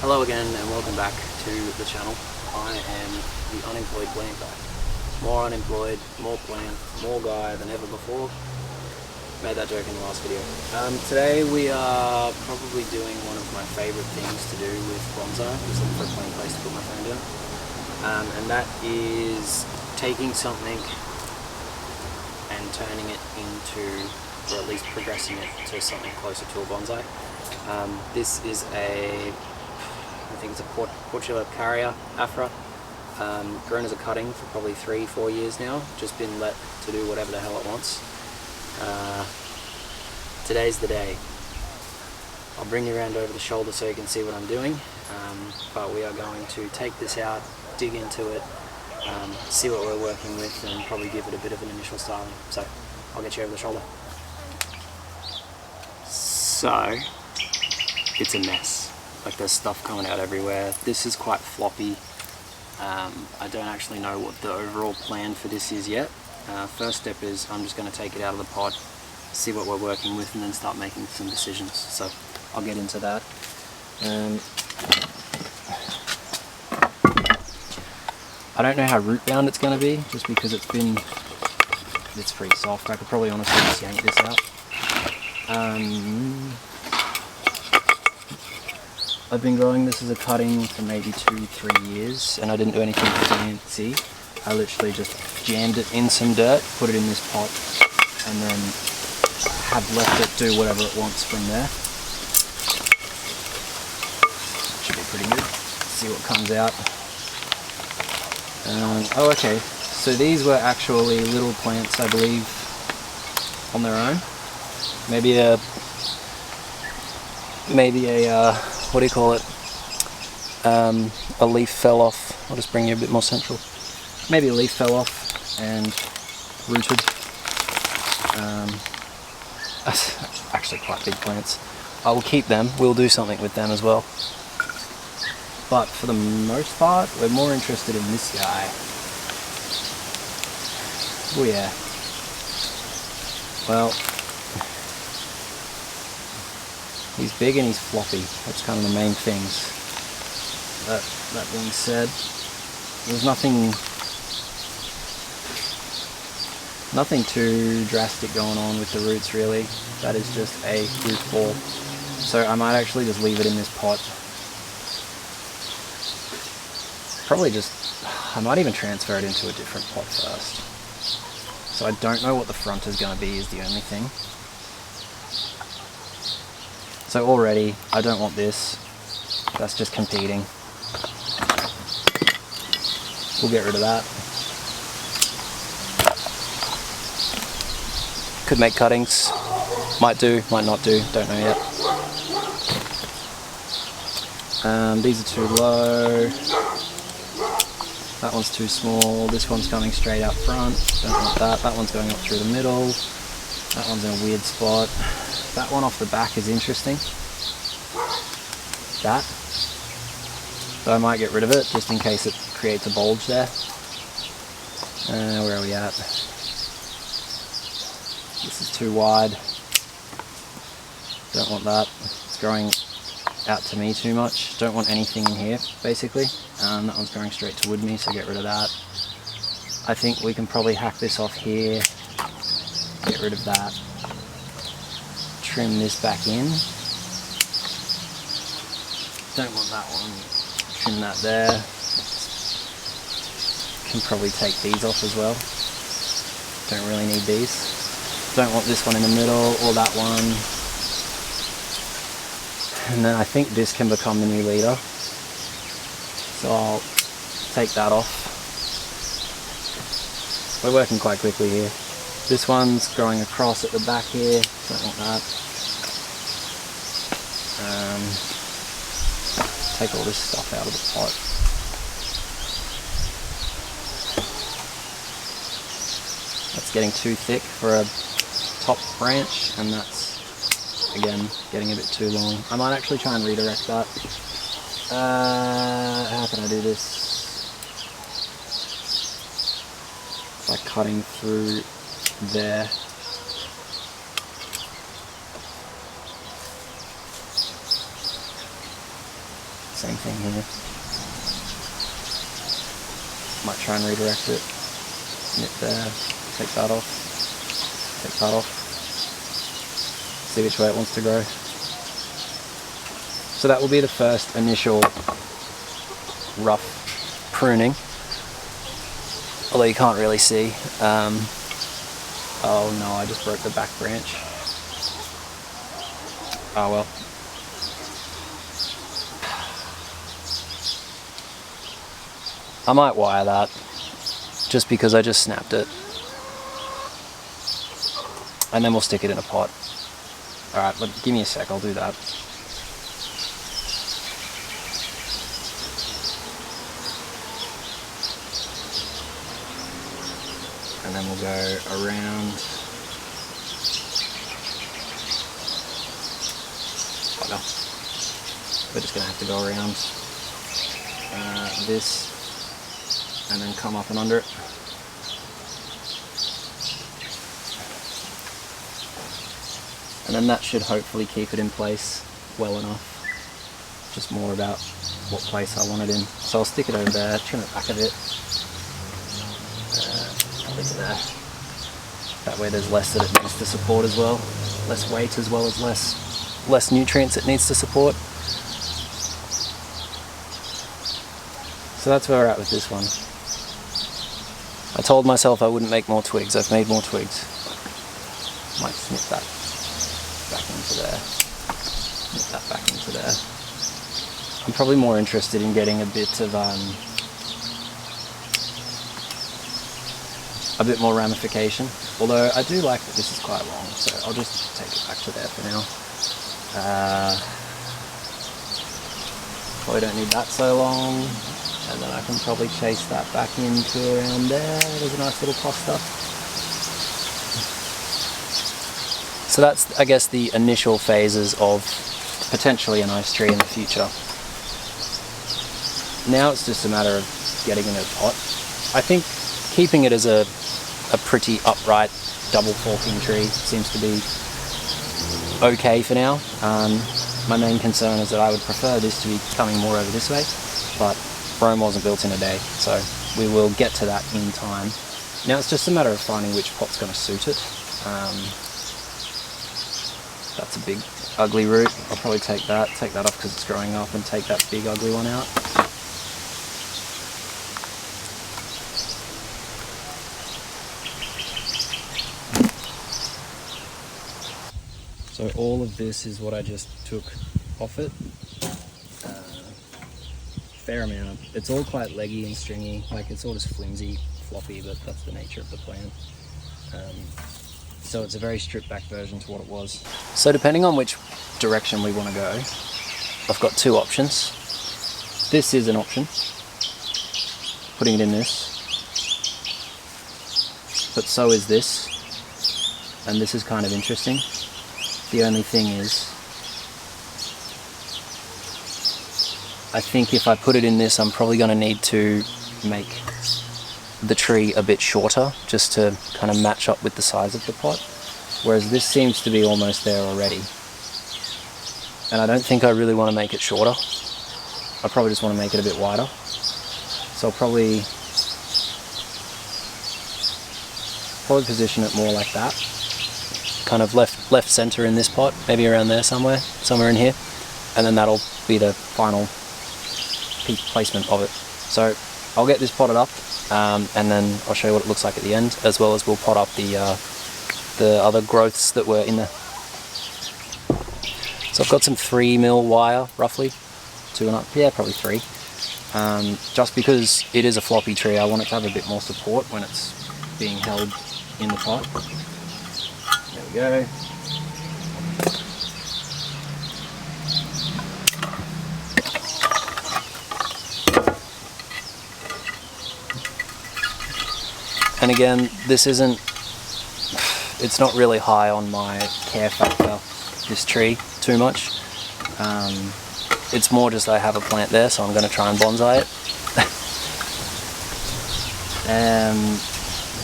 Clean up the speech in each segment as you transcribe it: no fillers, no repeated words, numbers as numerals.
Hello again and welcome back to the channel. I am the unemployed plant guy. More unemployed, more plant, more guy than ever before. Made that joke in the last video. Today we are probably doing one of my favourite things to do with bonsai. Just looking for a plain place to put my phone down. And that is taking something and turning it into, or at least progressing it to something closer to a bonsai. This is I think it's a Portulacaria Afra, grown as a cutting for probably 3-4 years now, just been let to do whatever the hell it wants. Today's the day. I'll bring you around over the shoulder so you can see what I'm doing, but we are going to take this out, dig into it, see what we're working with, and probably give it a bit of an initial styling. So I'll get you over the shoulder. So it's a mess. Like, there's stuff coming out everywhere. This is quite floppy. I don't actually know what the overall plan for this is yet. First step is I'm just going to take it out of the pot, see what we're working with, and then start making some decisions. So I'll get into that. I don't know how root bound it's going to be, just because it's pretty soft. I could probably honestly just yank this out. I've been growing this as a cutting for maybe 2-3 years, and I didn't do anything fancy. I literally just jammed it in some dirt, put it in this pot, and then have left it do whatever it wants from there. Should be pretty good. Let's see what comes out. Oh, okay. So these were actually little plants, I believe, on their own. Maybe a what do you call it? A leaf fell off. I'll just bring you a bit more central. Maybe a leaf fell off and rooted. Actually quite big plants. I will keep them. We'll do something with them as well. But for the most part, we're more interested in this guy. Oh yeah. Well, he's big and he's floppy. That's kind of the main things. That being said, there's nothing too drastic going on with the roots really. That is just a goofball. So I might actually just leave it in this pot. I might even transfer it into a different pot first. So I don't know what the front is going to be, is the only thing. So already, I don't want this. That's just competing. We'll get rid of that. Could make cuttings. Might do, might not do, don't know yet. These are too low. That one's too small. This one's coming straight out front. Don't want that. That one's going up through the middle. That one's in a weird spot. That one off the back is interesting. That. But I might get rid of it just in case it creates a bulge there. Where are we at? This is too wide. Don't want that. It's growing out to me too much. Don't want anything in here, basically. That one's going straight toward me, so get rid of that. I think we can probably hack this off here. Get rid of that. Trim this back in. Don't want that one. Trim that there. Can probably take these off as well. Don't really need these. Don't want this one in the middle or that one. And then I think this can become the new leader. So I'll take that off. We're working quite quickly here. This one's growing across at the back here. Don't want that. Take all this stuff out of the pot. That's getting too thick for a top branch, and that's, again, getting a bit too long. I might actually try and redirect that. How can I do this? By cutting through there. Same thing here. Might try and redirect it. Nip there, take that off, take that off. See which way it wants to grow. So that will be the first initial rough pruning. Although you can't really see. Oh no, I just broke the back branch. Oh well. I might wire that, just because I just snapped it. And then we'll stick it in a pot. Alright, but give me a sec, I'll do that. And then we'll go around. Oh no. We're just going to have to go around this and then come up and under it. And then that should hopefully keep it in place well enough. Just more about what place I want it in. So I'll stick it over there, trim it back a bit. Probably to there. That way there's less that it needs to support as well. Less weight as well as less nutrients it needs to support. So that's where we're at with this one. I told myself I wouldn't make more twigs. I've made more twigs. Might snip that back into there. Snip that back into there. I'm probably more interested in getting a bit of a bit more ramification. Although I do like that this is quite long, so I'll just take it back to there for now. Probably don't need that so long. And then I can probably chase that back into around there. There's a nice little cluster. So that's, I guess, the initial phases of potentially a nice tree in the future. Now it's just a matter of getting it in a pot. I think keeping it as a pretty upright, double forking tree seems to be okay for now. My main concern is that I would prefer this to be coming more over this way, but Rome wasn't built in a day, so we will get to that in time. Now it's just a matter of finding which pot's going to suit it. That's a big ugly root. I'll probably take that off because it's growing up, and take that big ugly one out. So all of this is what I just took off it. Fair amount. It's all quite leggy and stringy, like it's all just flimsy, floppy, but that's the nature of the plant. So it's a very stripped back version to what it was. So depending on which direction we want to go, I've got two options. This is an option, putting it in this, but so is this, and this is kind of interesting. The only thing is, I think if I put it in this, I'm probably going to need to make the tree a bit shorter just to kind of match up with the size of the pot, whereas this seems to be almost there already. And I don't think I really want to make it shorter. I probably just want to make it a bit wider. So I'll probably position it more like that, kind of left center in this pot, maybe around there somewhere in here, and then that'll be the final peak placement of it. So I'll get this potted up, and then I'll show you what it looks like at the end, as well as we'll pot up the other growths that were in there. So I've got some 3mm wire, roughly, 2.5, yeah, probably 3. Just because it is a floppy tree, I want it to have a bit more support when it's being held in the pot. There we go. And again, it's not really high on my care factor, this tree, too much. It's more just I have a plant there, so I'm going to try and bonsai it.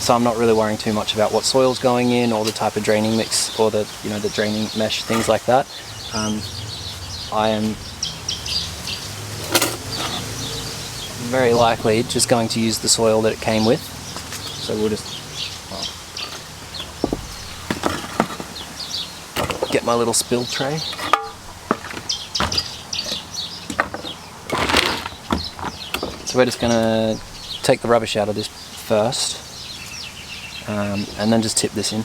So I'm not really worrying too much about what soil's going in, or the type of draining mix, or the draining mesh, things like that. I am very likely just going to use the soil that it came with. So we'll just get my little spill tray. So we're just going to take the rubbish out of this first, and then just tip this in.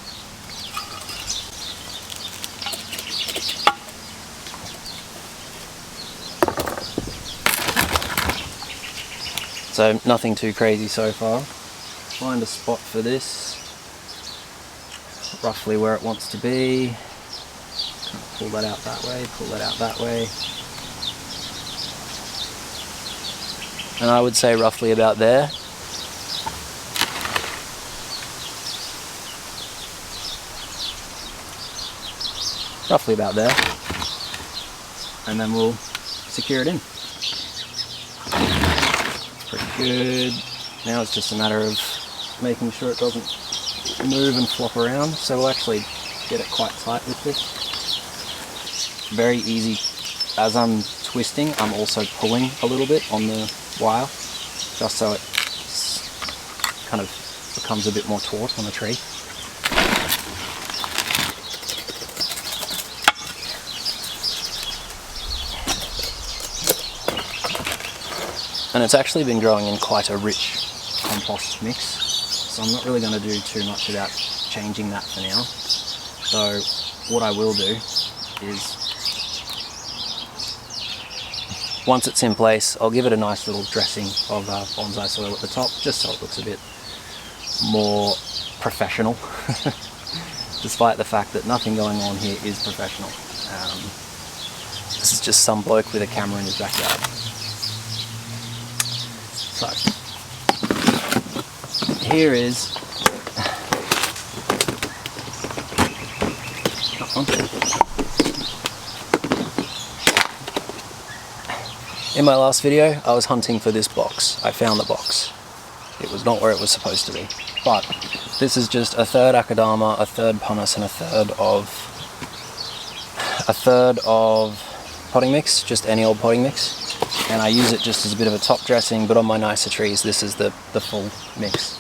So nothing too crazy so far. Find a spot for this, roughly where it wants to be. Pull that out that way, pull that out that way. And I would say roughly about there. Roughly about there. And then we'll secure it in. Pretty good. Now it's just a matter of making sure it doesn't move and flop around. So we'll actually get it quite tight with this. Very easy. As I'm twisting, I'm also pulling a little bit on the wire, just so it kind of becomes a bit more taut on the tree. And it's actually been growing in quite a rich compost mix, so I'm not really going to do too much about changing that for now. So what I will do is, once it's in place, I'll give it a nice little dressing of bonsai soil at the top, just so it looks a bit more professional, despite the fact that nothing going on here is professional. This is just some bloke with a camera in his backyard. So, here is in my last video, I was hunting for this box. I found the box. It was not where it was supposed to be. But this is just a third akadama, a third pumice, and a third of potting mix, just any old potting mix. And I use it just as a bit of a top dressing, but on my nicer trees, this is the full mix.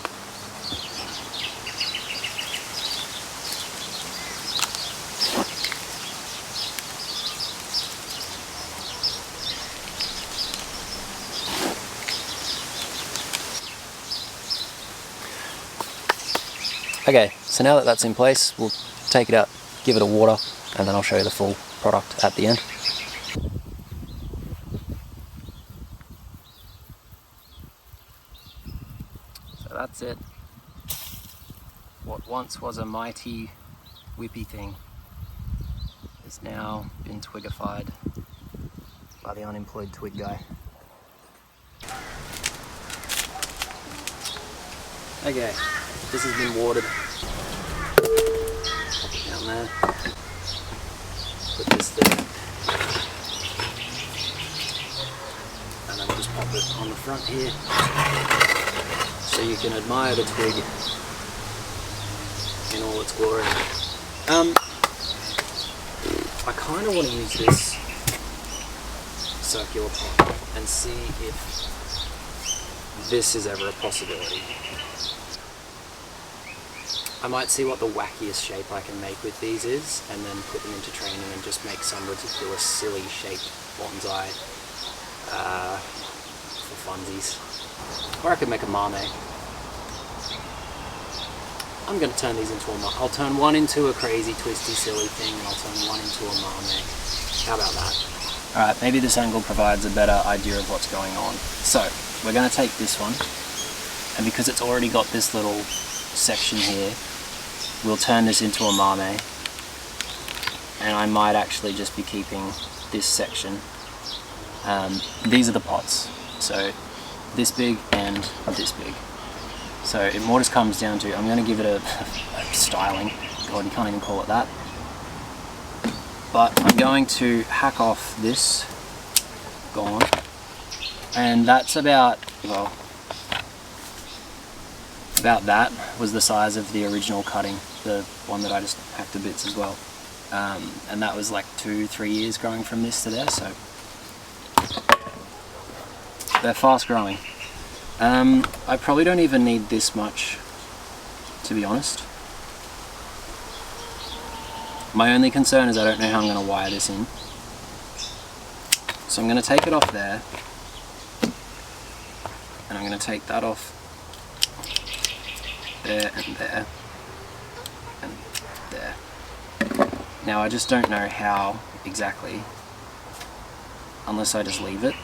Okay, so now that that's in place, we'll take it out, give it a water, and then I'll show you the full product at the end. So that's it. What once was a mighty whippy thing has now been twigified by the unemployed twig guy. Okay, this has been watered. Pop it down there. Put this there. And then just pop it on the front here. So you can admire the twig in all its glory. I kind of want to use this circular pot and see if this is ever a possibility. I might see what the wackiest shape I can make with these is, and then put them into training and just make some ridiculous, silly shaped bonsai for funsies. Or I could make a mame. I'm going to turn these into a mame. I'll turn one into a crazy, twisty, silly thing, and I'll turn one into a mame. How about that? Alright, maybe this angle provides a better idea of what's going on. So, we're going to take this one, and because it's already got this little section here, we'll turn this into a mame, and I might actually just be keeping this section. These are the pots, so this big and this big. So it more just comes down to, I'm going to give it a styling, God, you can't even call it that, but I'm going to hack off this, gone, and that's about, well, about that was the size of the original cutting, the one that I just hacked to bits as well. And that was like 2-3 years growing from this to there, so they're fast growing. I probably don't even need this much, to be honest. My only concern is I don't know how I'm going to wire this in. So I'm going to take it off there, and I'm going to take that off there and there and there. Now I just don't know how exactly, unless I just leave it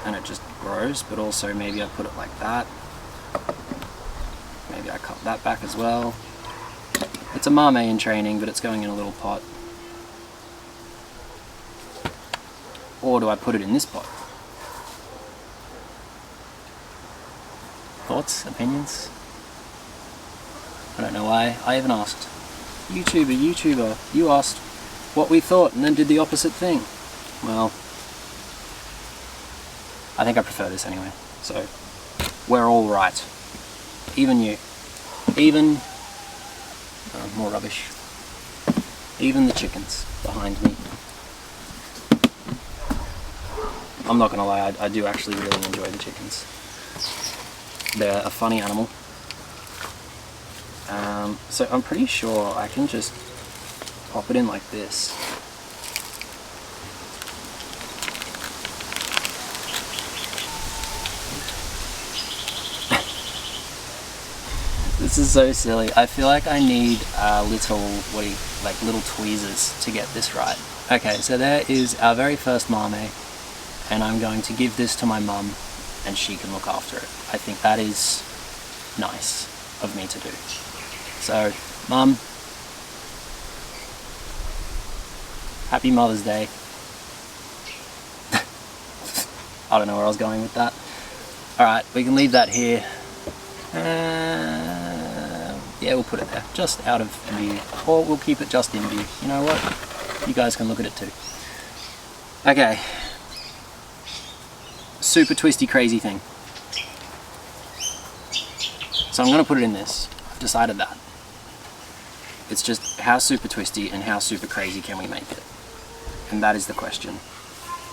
and it just grows, but also maybe I put it like that. Maybe I cut that back as well. It's a mame in training, but it's going in a little pot. Or do I put it in this pot? Thoughts? Opinions? I don't know why I even asked. YouTuber, you asked what we thought and then did the opposite thing. Well, I think I prefer this anyway, so we're all right. Even you. Even... more rubbish. Even the chickens behind me. I'm not gonna lie, I do actually really enjoy the chickens. They're a funny animal. So I'm pretty sure I can just pop it in like this. This is so silly. I feel like I need little tweezers to get this right. Okay, so there is our very first mame, and I'm going to give this to my mum and she can look after it. I think that is nice of me to do. So, Mum, happy Mother's Day. I don't know where I was going with that. Alright, we can leave that here. Yeah, we'll put it there, just out of view. Or we'll keep it just in view. You know what? You guys can look at it too. Okay. Super twisty crazy thing. So I'm going to put it in this. I've decided that. It's just how super twisty and how super crazy can we make it? And that is the question.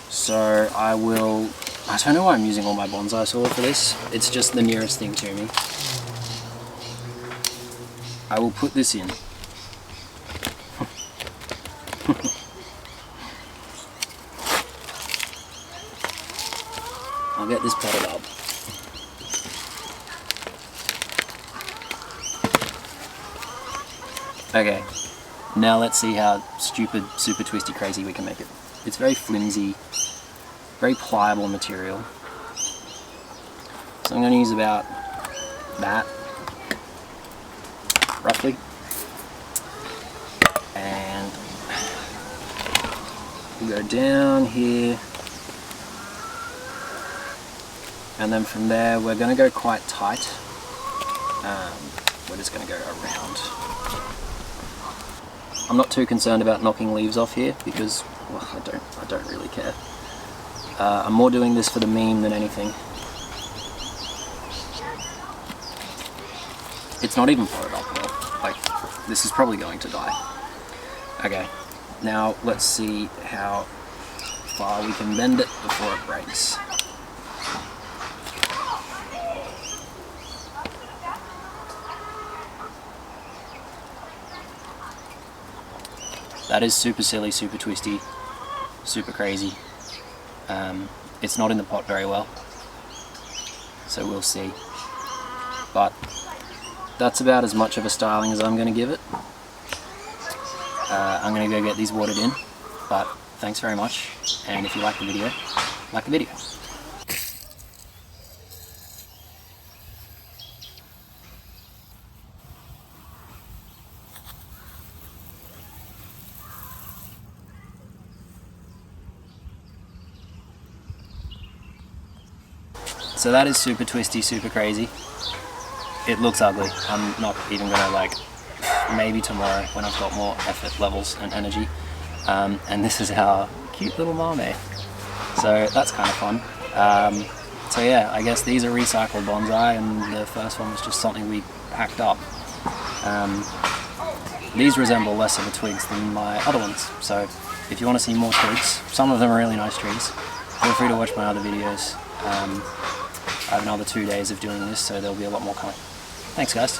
So I don't know why I'm using all my bonsai soil for this. It's just the nearest thing to me. I will put this in. I'll get this potted up. Okay, now let's see how stupid, super twisty crazy we can make it. It's very flimsy, very pliable material. So I'm going to use about that, roughly. And we'll go down here. And then from there, we're going to go quite tight. We're just going to go around. I'm not too concerned about knocking leaves off here because, well, I don't really care. I'm more doing this for the meme than anything. It's not even potted up well. Like, this is probably going to die. Okay, now let's see how far we can bend it before it breaks. That is super silly, super twisty, super crazy. It's not in the pot very well, so we'll see. But that's about as much of a styling as I'm going to give it. I'm going to go get these watered in, but thanks very much, and if you like the video, like the video. So that is super twisty, super crazy. It looks ugly. I'm not even gonna maybe tomorrow when I've got more effort levels and energy. And this is our cute little mame. So that's kind of fun. So yeah, I guess these are recycled bonsai and the first one was just something we packed up. These resemble less of the twigs than my other ones. So if you want to see more twigs, some of them are really nice trees, feel free to watch my other videos. I have another 2 days of doing this, so there'll be a lot more coming. Thanks guys.